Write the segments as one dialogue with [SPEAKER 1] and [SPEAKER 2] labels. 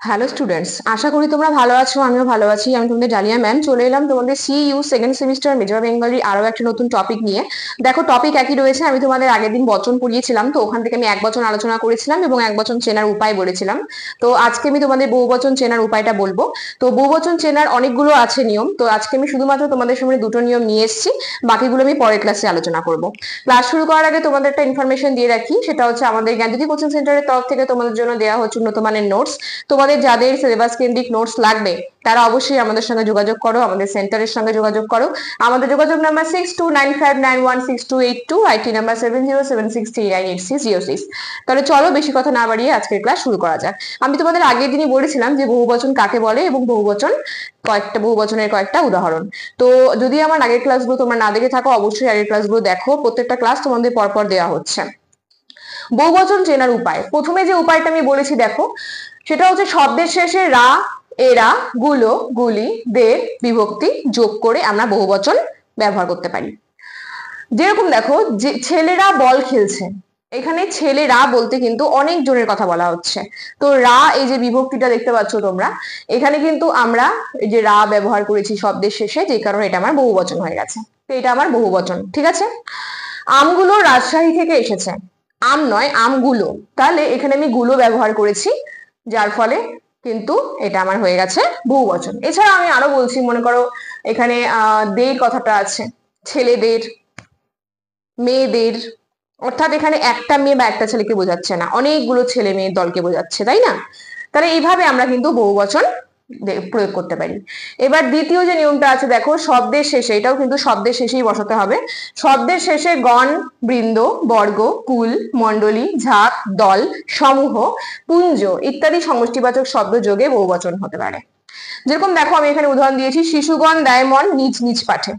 [SPEAKER 1] Hello students, আশা করি তোমরা ভালো আছো। আমিও ভালো আছি। আমি তোমাদের ডালিয়া ম্যাম চলে এলাম তোমাদের CU second semester major Bengali আরো একটা নতুন টপিক নিয়ে। দেখো, টপিক একই রয়েছে। আমি তোমাদের আগের দিন বচন পড়িয়েছিলাম, তো ওখান থেকে আমি এক বচন আলোচনা করেছিলাম এবং এক বচন চেনার উপায় বলেছিলাম। তো আজকে আমি তোমাদের বহু বচন চেনার উপায়টা বলবো। তো বহু বচন চেনার অনেকগুলো আছে নিয়ম, তো আজকে আমি শুধুমাত্র তোমাদের সামনে দুটো নিয়ম নিয়ে এসেছি। বাকিগুলো আমি পরের ক্লাসে আলোচনা করব। ক্লাস শুরু করার আগে তোমাদের একটা ইনফরমেশন দিয়ে রাখি, সেটা হচ্ছে আমাদের জ্ঞানজ্যোতি কোচিং সেন্টারের তরফ থেকে তোমাদের জন্য দেওয়া হচ্ছে উন্নত মানের নোটস। তোমাদের যাদের সিলেবাস কেন্দ্রিক নোটস লাগবে তারা অবশ্যই আমাদের সঙ্গে যোগাযোগ করো, আমাদের সেন্টারের সঙ্গে যোগাযোগ করো। আমাদের যোগাযোগ নাম্বার 6295916282, আইটি নাম্বার 7076398606। তাহলে চলো বেশি কথা না বাড়িয়ে আজকের ক্লাস শুরু করা যাক। আমি তোমাদের আগের দিনই বলেছিলাম যে বহুবচন কাকে বলে এবং বহুবচনের কয়েকটা উদাহরণ। তো যদি আমার আগের ক্লাসগুলো তোমরা না দেখে থাকো, অবশ্যই আগের ক্লাসগুলো দেখো। প্রত্যেকটা ক্লাস তোমাদের পরপর দেওয়া হচ্ছে। বহুবচন চেনার উপায়, প্রথমে যে উপায়টা আমি বলেছি দেখো, সেটা হচ্ছে শব্দের শেষে রা, এরা, গুলো, গুলি, দের বিভক্তি যোগ করে আমরা বহুবচন ব্যবহার করতে পারি। যেরকম দেখো, যে ছেলেরা বল খেলছে, এখানে ছেলেরা বলতে কিন্তু অনেক জনের কথা বলা হচ্ছে। তো রা, এই যে বিভক্তিটা দেখতে পাচ্ছ তোমরা, এখানে কিন্তু আমরা এই যে রা ব্যবহার করেছি শব্দের শেষে, যে কারণে এটা আমার বহুবচন হয়ে গেছে। তো এটা আমার বহুবচন, ঠিক আছে। আমগুলো রাজশাহী থেকে এসেছে, আম নয় আমগুলো, তাহলে এখানে আমি গুলো ব্যবহার করেছি, যার ফলে কিন্তু এটা আমার হয়ে গেছে বহুবচন। এছাড়া আমি আরো বলছি, মনে করো এখানে দের কথাটা আছে, ছেলেদের, মেয়েদের, অর্থাৎ এখানে একটা মেয়ে বা একটা ছেলেকে বোঝাচ্ছে না, অনেকগুলো ছেলে মেয়ের দলকে বোঝাচ্ছে, তাই না? তাহলে এইভাবে আমরা কিন্তু বহুবচন প্রয়োগ করতে পারি। এবার দ্বিতীয় যে নিয়মটা আছে দেখো, শব্দের শেষে, এটাও কিন্তু শব্দের শেষেই বসাতে হবে। শব্দের শেষে গণ, বৃন্দ, বর্গ, কুল, মণ্ডলী, ঝাঁক, দল, সমূহ, পুঞ্জ ইত্যাদি সমষ্টিবাচক শব্দ যোগে বহুবচন হতে পারে। যেরকম দেখো, আমি এখানে উদাহরণ দিয়েছি, শিশুগণ দেয় মন নিজ নিজ পাঠে।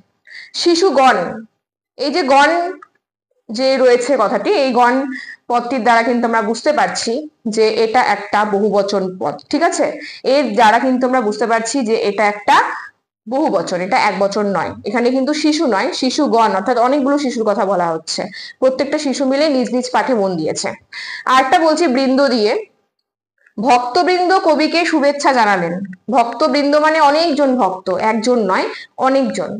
[SPEAKER 1] শিশুগণ, এই যে গণ যে রয়েছে কথাটি, এই গণ পদটির দ্বারা কিন্তু আমরা বুঝতে পারছি যে এটা একটা বহুবচন পদ, ঠিক আছে। এর দ্বারা কিন্তু আমরা বুঝতে পারছি যে এটা একটা বহুবচন, এটা এক বচন নয়। এখানে কিন্তু শিশু নয়, শিশুগণ, অর্থাৎ অনেকগুলো শিশুর কথা বলা হচ্ছে। প্রত্যেকটা শিশু মিলে নিজ নিজ পাঠে মন দিয়েছে। আরেকটা বলছি বৃন্দ দিয়ে, ভক্তবৃন্দ কবিকে শুভেচ্ছা জানালেন। ভক্তবৃন্দ মানে অনেকজন ভক্ত, একজন নয়, অনেকজন।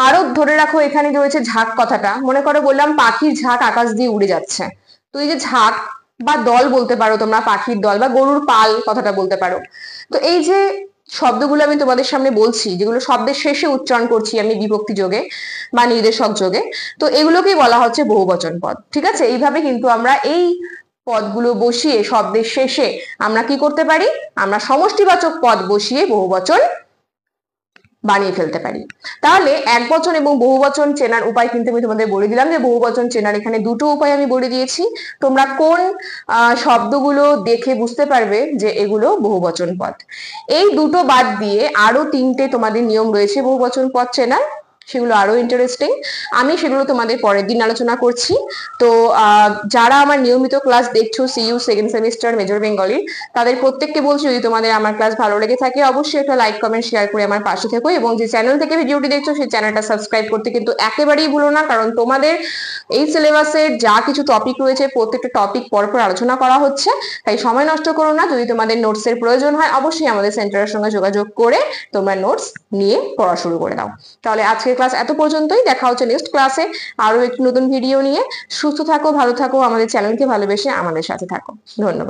[SPEAKER 1] আরো ধরে রাখো, এখানে রয়েছে ঝাঁক কথাটা, মনে করো বললাম পাখির ঝাঁক আকাশ দিয়ে উড়ে যাচ্ছে। তো এই যে ঝাঁক বা দল বলতে পারো তোমরা, পাখির দল বা গরুর পাল কথাটা বলতে পারো। তো এই যে শব্দগুলো আমি তোমাদের সামনে বলছি, যেগুলো শব্দের শেষে উচ্চারণ করছি আমি বিভক্তি যোগে বা নির্দেশক যোগে, তো এগুলোকেই বলা হচ্ছে বহুবচন পদ, ঠিক আছে। এইভাবে কিন্তু আমরা এই পদগুলো বসিয়ে শব্দের শেষে আমরা কি করতে পারি, আমরা সমষ্টিবাচক পদ বসিয়ে বহুবচন বানিয়ে ফেলতে পারি। তাহলে এক বচন এবং বহুবচন চেনার উপায় কিন্তু আমি তোমাদের বলে দিলাম, যে বহুবচন চেনার এখানে দুটো উপায় আমি বলে দিয়েছি। তোমরা কোন শব্দগুলো দেখে বুঝতে পারবে যে এগুলো বহুবচন পদ। এই দুটো বাদ দিয়ে আরো তিনটে তোমাদের নিয়ম রয়েছে বহুবচন পদ চেনার, সেগুলো আরো ইন্টারেস্টিং। আমি সেগুলো তোমাদের পরের দিন আলোচনা করছি। তো যারা আমার নিয়মিত ক্লাস দেখছো CU second semester major Bengali, তাদের প্রত্যেককে বলছি, যদি তোমাদের আমার ক্লাস ভালো লেগে থাকে অবশ্যই একটা লাইক কমেন্ট শেয়ার করে আমার পাশে থেকো, এবং যে চ্যানেল থেকে ভিডিওটি দেখছো সেই চ্যানেলটা সাবস্ক্রাইব করতে কিন্তু একেবারেই ভুলো না, কারণ তোমাদের এই সিলেবাসের যা কিছু টপিক রয়েছে প্রত্যেকটা টপিক পরপর আলোচনা করা হচ্ছে, তাই সময় নষ্ট করো না। যদি তোমাদের নোটসের প্রয়োজন হয় অবশ্যই আমাদের সেন্টারের সঙ্গে যোগাযোগ করে তোমরা নোটস নিয়ে পড়া শুরু করে দাও। তাহলে আজকের ক্লাস এত পর্যন্তই, দেখা হচ্ছে নেক্সট ক্লাসে আরো একটি নতুন ভিডিও নিয়ে। সুস্থ থাকো, ভালো থাকো, আমাদের চ্যানেলকে ভালোবেসে আমাদের সাথে থাকো। ধন্যবাদ।